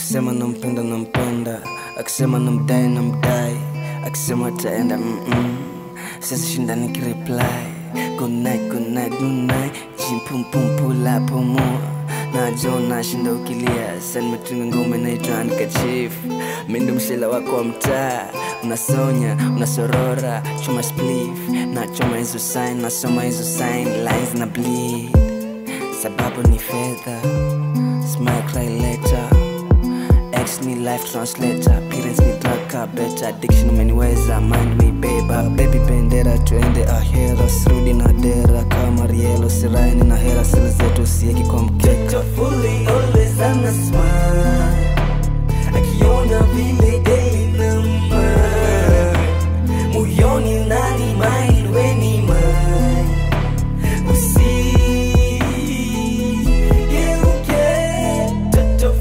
akisema nampenda, akisema namdai, akisema taenda sasa shinda nikireply good night Jimpumpula pomua na Jona shinda ukilia. Sasa nimetunga ngome naitwa Handkerchief. Mimi ndo mshela wako wa mtaa. Unasonya, unasorora, choma spliff na choma hizo sign, nasoma hizo sign, lines na bleed. Sababu ni fedha, smile cry later. Ex ni life translator, parents ni drug better. Addiction umeniweza, mind me baby bendera tuende ahera. Sirudi na dera kama rielo, siraini na hera. Sila zetu sieki kwa mkeka. Fully always ana smile, akiona vile daily number. Moyoni nani mine, we ni mine. Usi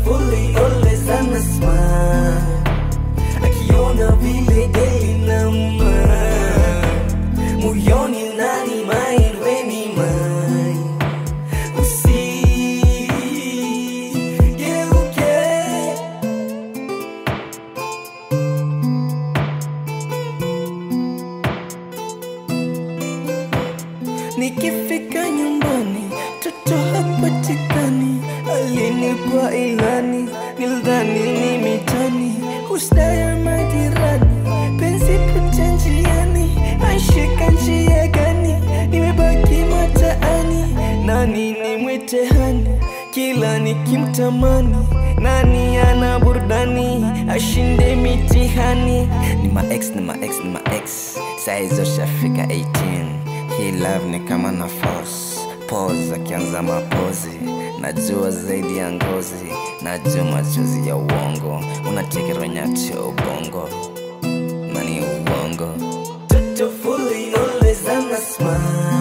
fully always ana smile, akiona vile daily number. Moyoni nani mine, we ni mine. Nikifika nyumbani toto hapatikani, alinipa ilani, nilidhani ni mitani. Husda ya majirani, penzi pote njiani. Aishika njia gani, nimebaki mataani. Nani nimwite hani, kila nikimtamani. Nani ana burudani, ashinde mitihani. Ni ma ex, saizo shafika 18. Hii love ni kama na force, pose akianza mapozi. Najua zaidi ya ngozi, najua machozi ya uongo. Unatekero nyati ya ubongo, nani uongo. Toto fully always ana smile,